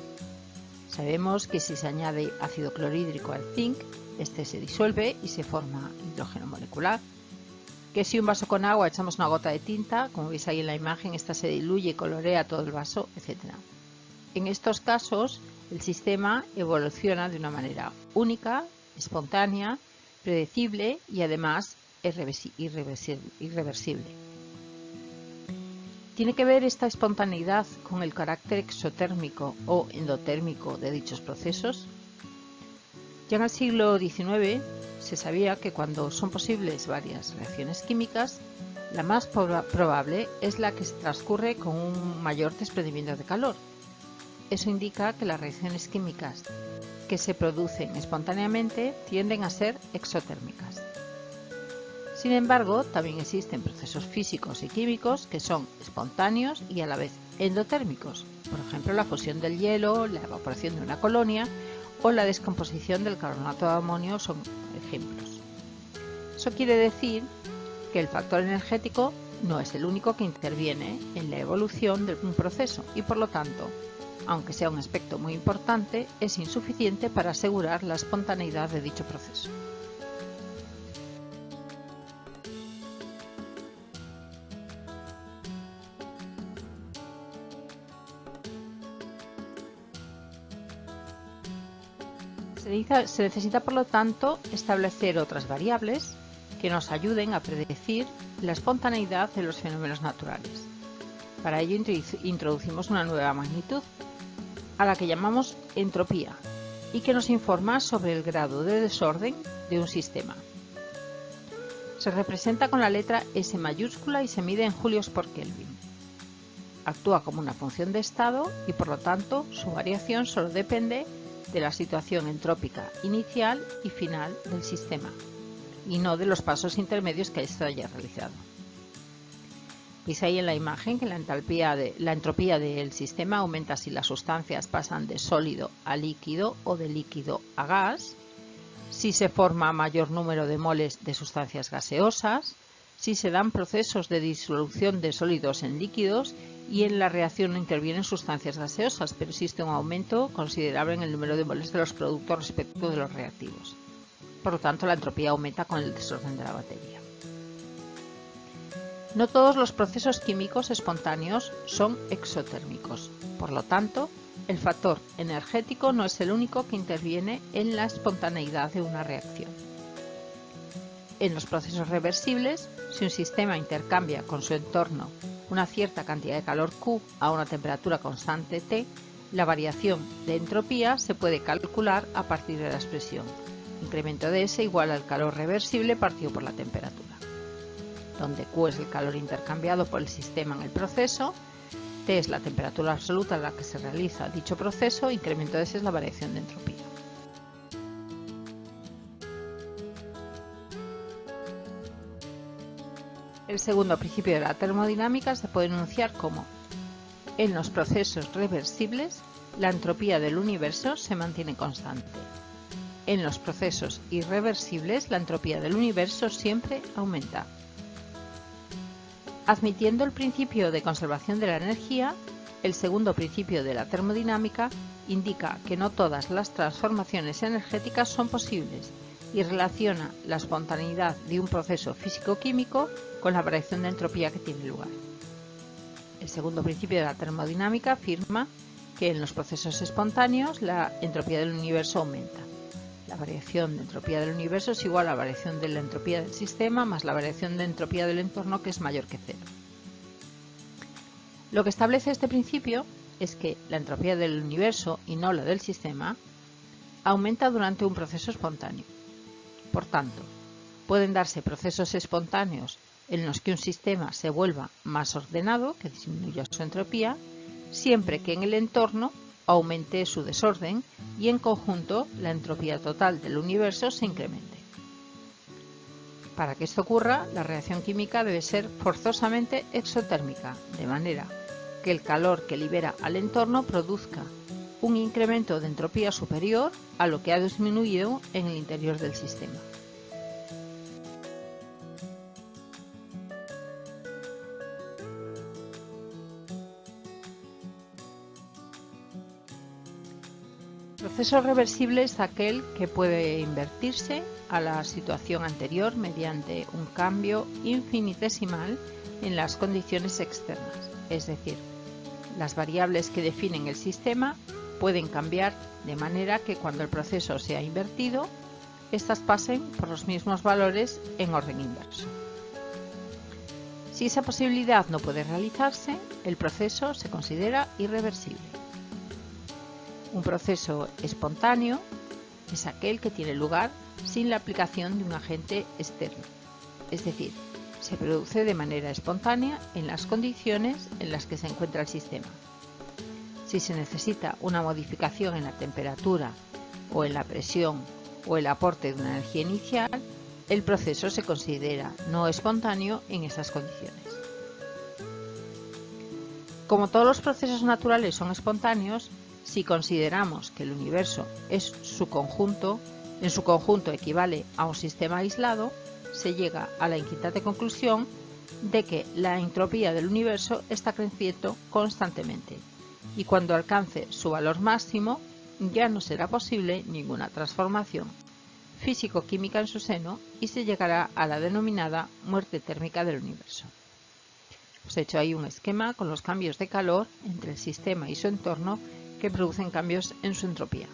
Sabemos que si se añade ácido clorhídrico al zinc, este se disuelve y se forma hidrógeno molecular. Que si un vaso con agua echamos una gota de tinta, como veis ahí en la imagen, esta se diluye y colorea todo el vaso, etc. En estos casos, el sistema evoluciona de una manera única, espontánea, predecible y además irreversible. ¿Tiene que ver esta espontaneidad con el carácter exotérmico o endotérmico de dichos procesos? Ya en el siglo XIX se sabía que cuando son posibles varias reacciones químicas, la más probable es la que se transcurre con un mayor desprendimiento de calor. Eso indica que las reacciones químicas que se producen espontáneamente tienden a ser exotérmicas. Sin embargo, también existen procesos físicos y químicos que son espontáneos y a la vez endotérmicos, por ejemplo la fusión del hielo, la evaporación de una colonia o la descomposición del carbonato de amonio son ejemplos. Eso quiere decir que el factor energético no es el único que interviene en la evolución de un proceso y por lo tanto, aunque sea un aspecto muy importante, es insuficiente para asegurar la espontaneidad de dicho proceso. Se necesita, por lo tanto, establecer otras variables que nos ayuden a predecir la espontaneidad de los fenómenos naturales. Para ello introducimos una nueva magnitud, a la que llamamos entropía, y que nos informa sobre el grado de desorden de un sistema. Se representa con la letra S mayúscula y se mide en julios por Kelvin. Actúa como una función de estado y, por lo tanto, su variación solo depende de la situación entrópica inicial y final del sistema, y no de los pasos intermedios que éste haya realizado. Veis ahí en la imagen que la entropía del sistema aumenta si las sustancias pasan de sólido a líquido o de líquido a gas, si se forma mayor número de moles de sustancias gaseosas, si se dan procesos de disolución de sólidos en líquidos y en la reacción no intervienen sustancias gaseosas, pero existe un aumento considerable en el número de moles de los productos respecto de los reactivos. Por lo tanto, la entropía aumenta con el desorden de la batería. No todos los procesos químicos espontáneos son exotérmicos. Por lo tanto, el factor energético no es el único que interviene en la espontaneidad de una reacción. En los procesos reversibles, si un sistema intercambia con su entorno una cierta cantidad de calor Q a una temperatura constante T, la variación de entropía se puede calcular a partir de la expresión incremento de S igual al calor reversible partido por la temperatura, donde Q es el calor intercambiado por el sistema en el proceso, T es la temperatura absoluta a la que se realiza dicho proceso, incremento de S es la variación de entropía. El segundo principio de la termodinámica se puede enunciar como: en los procesos reversibles, la entropía del universo se mantiene constante. En los procesos irreversibles, la entropía del universo siempre aumenta. Admitiendo el principio de conservación de la energía, el segundo principio de la termodinámica indica que no todas las transformaciones energéticas son posibles y relaciona la espontaneidad de un proceso físico-químico con la variación de entropía que tiene lugar. El segundo principio de la termodinámica afirma que en los procesos espontáneos la entropía del universo aumenta. La variación de entropía del universo es igual a la variación de la entropía del sistema más la variación de entropía del entorno, que es mayor que cero. Lo que establece este principio es que la entropía del universo, y no la del sistema, aumenta durante un proceso espontáneo. Por tanto, pueden darse procesos espontáneos en los que un sistema se vuelva más ordenado, que disminuya su entropía, siempre que en el entorno aumente su desorden y en conjunto la entropía total del universo se incremente. Para que esto ocurra, la reacción química debe ser forzosamente exotérmica, de manera que el calor que libera al entorno produzca un incremento de entropía superior a lo que ha disminuido en el interior del sistema. El proceso reversible es aquel que puede invertirse a la situación anterior mediante un cambio infinitesimal en las condiciones externas, es decir, las variables que definen el sistema pueden cambiar de manera que cuando el proceso sea invertido, éstas pasen por los mismos valores en orden inverso. Si esa posibilidad no puede realizarse, el proceso se considera irreversible. Un proceso espontáneo es aquel que tiene lugar sin la aplicación de un agente externo, es decir, se produce de manera espontánea en las condiciones en las que se encuentra el sistema. Si se necesita una modificación en la temperatura o en la presión o el aporte de una energía inicial, el proceso se considera no espontáneo en esas condiciones. Como todos los procesos naturales son espontáneos, si consideramos que el universo en su conjunto equivale a un sistema aislado, se llega a la inquietante conclusión de que la entropía del universo está creciendo constantemente y cuando alcance su valor máximo ya no será posible ninguna transformación físico-química en su seno y se llegará a la denominada muerte térmica del universo. Os he hecho ahí un esquema con los cambios de calor entre el sistema y su entorno que producen cambios en su entropía.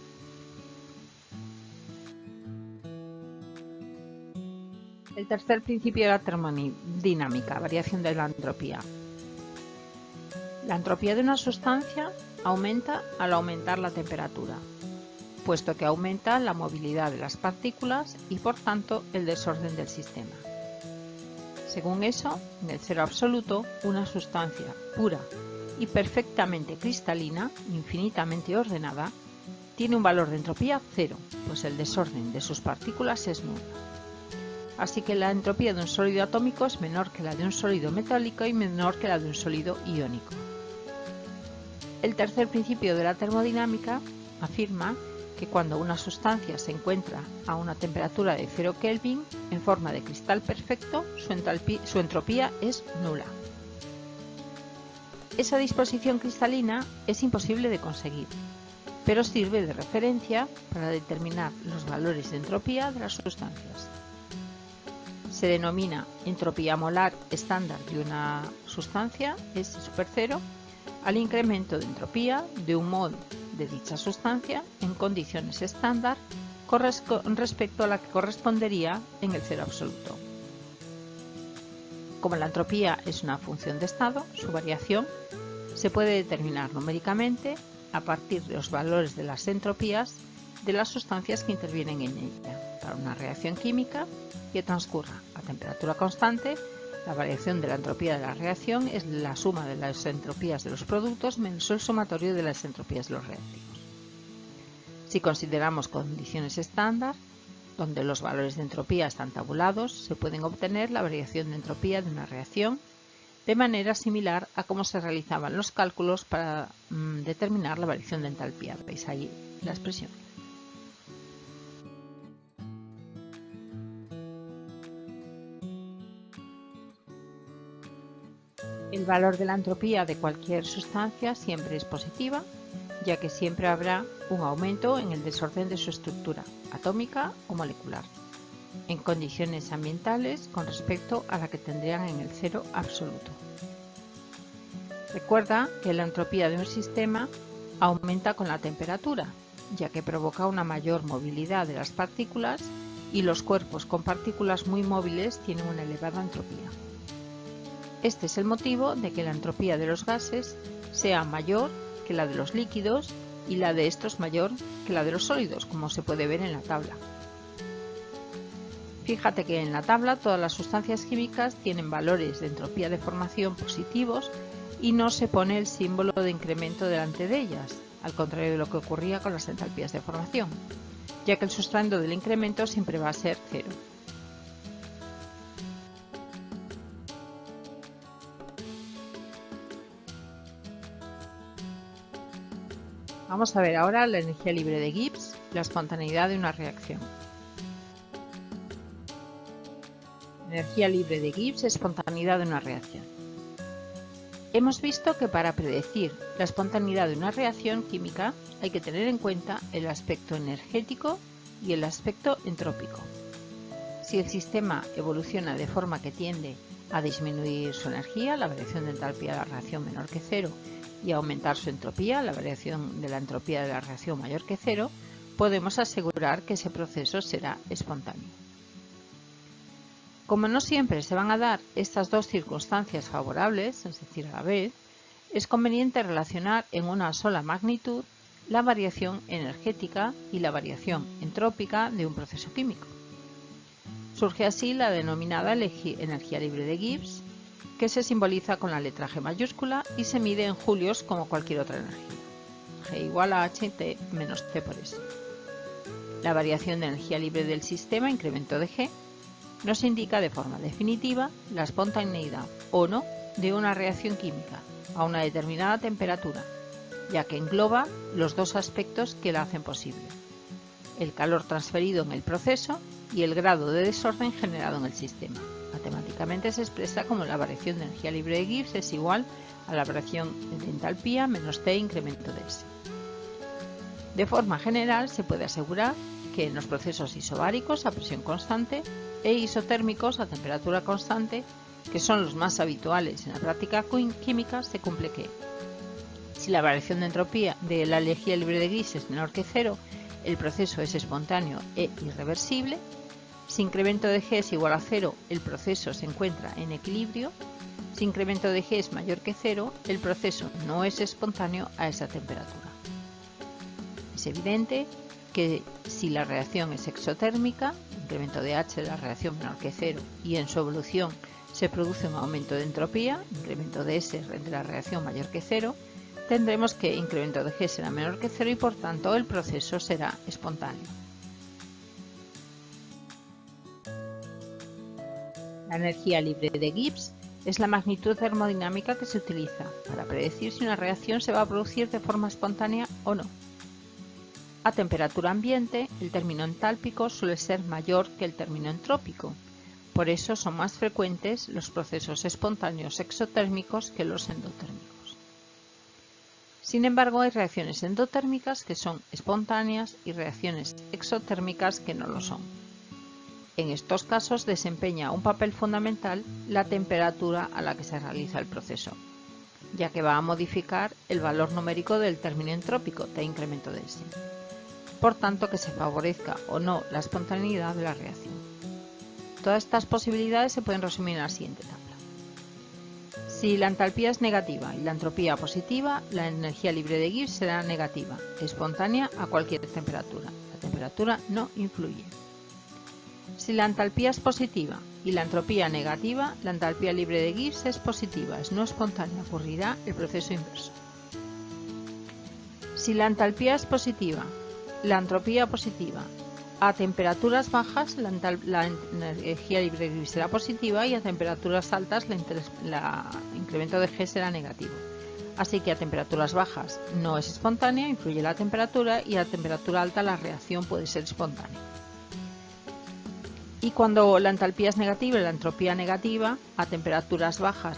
El tercer principio de la termodinámica, variación de la entropía. La entropía de una sustancia aumenta al aumentar la temperatura, puesto que aumenta la movilidad de las partículas y por tanto el desorden del sistema. Según eso, en el cero absoluto, una sustancia pura y perfectamente cristalina, infinitamente ordenada, tiene un valor de entropía cero, pues el desorden de sus partículas es nulo. Así que la entropía de un sólido atómico es menor que la de un sólido metálico y menor que la de un sólido iónico. El tercer principio de la termodinámica afirma que cuando una sustancia se encuentra a una temperatura de 0 Kelvin en forma de cristal perfecto, su entropía es nula. Esa disposición cristalina es imposible de conseguir, pero sirve de referencia para determinar los valores de entropía de las sustancias. Se denomina entropía molar estándar de una sustancia, S super 0, al incremento de entropía de un mol de dicha sustancia en condiciones estándar con respecto a la que correspondería en el cero absoluto. Como la entropía es una función de estado, su variación se puede determinar numéricamente a partir de los valores de las entropías de las sustancias que intervienen en ella. Para una reacción química que transcurra a temperatura constante, la variación de la entropía de la reacción es la suma de las entropías de los productos menos el sumatorio de las entropías de los reactivos. Si consideramos condiciones estándar, donde los valores de entropía están tabulados, se pueden obtener la variación de entropía de una reacción de manera similar a cómo se realizaban los cálculos para determinar la variación de entalpía. Veis ahí la expresión. El valor de la entropía de cualquier sustancia siempre es positiva, ya que siempre habrá un aumento en el desorden de su estructura atómica o molecular, en condiciones ambientales con respecto a la que tendrían en el cero absoluto. Recuerda que la entropía de un sistema aumenta con la temperatura, ya que provoca una mayor movilidad de las partículas y los cuerpos con partículas muy móviles tienen una elevada entropía. Este es el motivo de que la entropía de los gases sea mayor que la de los líquidos y la de estos mayor que la de los sólidos, como se puede ver en la tabla. Fíjate que en la tabla todas las sustancias químicas tienen valores de entropía de formación positivos y no se pone el símbolo de incremento delante de ellas, al contrario de lo que ocurría con las entalpías de formación, ya que el sustraendo del incremento siempre va a ser cero. Vamos a ver ahora la energía libre de Gibbs y la espontaneidad de una reacción. Energía libre de Gibbs, espontaneidad de una reacción. Hemos visto que para predecir la espontaneidad de una reacción química hay que tener en cuenta el aspecto energético y el aspecto entrópico. Si el sistema evoluciona de forma que tiende a disminuir su energía, la variación de entalpía de la reacción menor que cero, y a aumentar su entropía, la variación de la entropía de la reacción mayor que cero, podemos asegurar que ese proceso será espontáneo. Como no siempre se van a dar estas dos circunstancias favorables, es decir, a la vez, es conveniente relacionar en una sola magnitud la variación energética y la variación entrópica de un proceso químico. Surge así la denominada energía libre de Gibbs, que se simboliza con la letra G mayúscula y se mide en julios como cualquier otra energía. G igual a HT menos C por S. La variación de energía libre del sistema, incremento de G, nos indica de forma definitiva la espontaneidad o no de una reacción química a una determinada temperatura, ya que engloba los dos aspectos que la hacen posible: el calor transferido en el proceso y el grado de desorden generado en el sistema. Matemáticamente se expresa como la variación de energía libre de Gibbs es igual a la variación de entalpía menos T incremento de S. De forma general se puede asegurar que en los procesos isobáricos a presión constante e isotérmicos a temperatura constante, que son los más habituales en la práctica química, se cumple que si la variación de entropía de la energía libre de Gibbs es menor que cero, el proceso es espontáneo e irreversible. Si incremento de G es igual a cero, el proceso se encuentra en equilibrio. Si incremento de G es mayor que cero, el proceso no es espontáneo a esa temperatura. Es evidente que si la reacción es exotérmica, incremento de H de la reacción menor que cero, y en su evolución se produce un aumento de entropía, incremento de S de la reacción mayor que cero, tendremos que incremento de G será menor que cero y por tanto el proceso será espontáneo. La energía libre de Gibbs es la magnitud termodinámica que se utiliza para predecir si una reacción se va a producir de forma espontánea o no. A temperatura ambiente, el término entálpico suele ser mayor que el término entrópico. Por eso son más frecuentes los procesos espontáneos exotérmicos que los endotérmicos. Sin embargo, hay reacciones endotérmicas que son espontáneas y reacciones exotérmicas que no lo son. En estos casos desempeña un papel fundamental la temperatura a la que se realiza el proceso, ya que va a modificar el valor numérico del término entrópico, T incremento de S. Por tanto, que se favorezca o no la espontaneidad de la reacción. Todas estas posibilidades se pueden resumir en la siguiente tabla. Si la entalpía es negativa y la entropía positiva, la energía libre de Gibbs será negativa, espontánea a cualquier temperatura. La temperatura no influye. Si la entalpía es positiva y la entropía negativa, la entalpía libre de Gibbs es positiva, es no espontánea, ocurrirá el proceso inverso. Si la entalpía es positiva, la entropía positiva, a temperaturas bajas la energía libre de Gibbs será positiva y a temperaturas altas el incremento de G será negativo. Así que a temperaturas bajas no es espontánea, influye la temperatura, y a temperatura alta la reacción puede ser espontánea. Y cuando la entalpía es negativa y la entropía negativa, a temperaturas bajas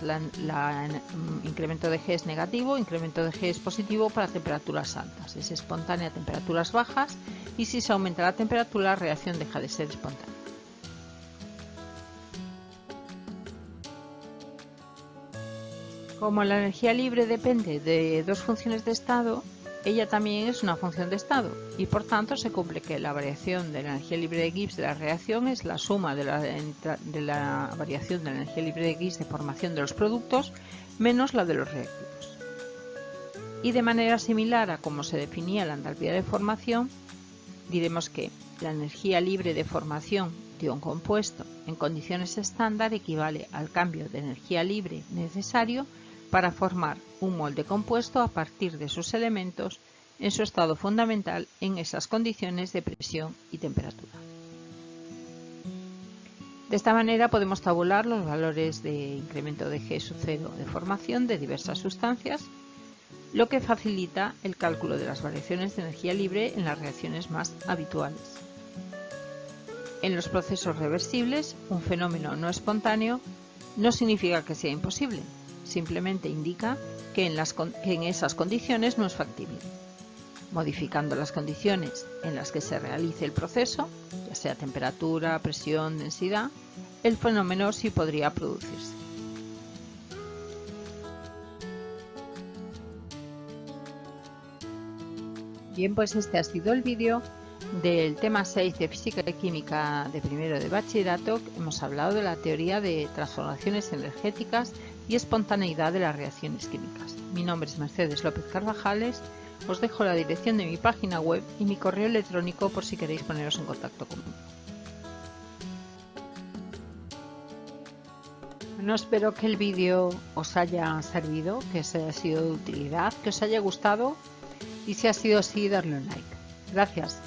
incremento de G es negativo, incremento de G es positivo para temperaturas altas. Es espontánea a temperaturas bajas y si se aumenta la temperatura la reacción deja de ser espontánea. Como la energía libre depende de dos funciones de estado, ella también es una función de estado y por tanto se cumple que la variación de la energía libre de Gibbs de la reacción es la suma de la variación de la energía libre de Gibbs de formación de los productos menos la de los reactivos. Y de manera similar a como se definía la entalpía de formación, diremos que la energía libre de formación de un compuesto en condiciones estándar equivale al cambio de energía libre necesario para formar un molde compuesto a partir de sus elementos en su estado fundamental en esas condiciones de presión y temperatura. De esta manera podemos tabular los valores de incremento de G sub 0 de formación de diversas sustancias. lo que facilita el cálculo de las variaciones de energía libre en las reacciones más habituales. En los procesos reversibles, un fenómeno no espontáneo no significa que sea imposible, simplemente indica que en esas condiciones no es factible. Modificando las condiciones en las que se realice el proceso, ya sea temperatura, presión, densidad, el fenómeno sí podría producirse. Bien, pues este ha sido el vídeo del tema 6 de Física y Química de primero de bachillerato. Hemos hablado de la teoría de transformaciones energéticas y espontaneidad de las reacciones químicas. Mi nombre es Mercedes López Carvajales. Os dejo la dirección de mi página web y mi correo electrónico por si queréis poneros en contacto conmigo. Bueno, espero que el vídeo os haya servido, que os haya sido de utilidad, que os haya gustado y si ha sido así, darle un like. Gracias.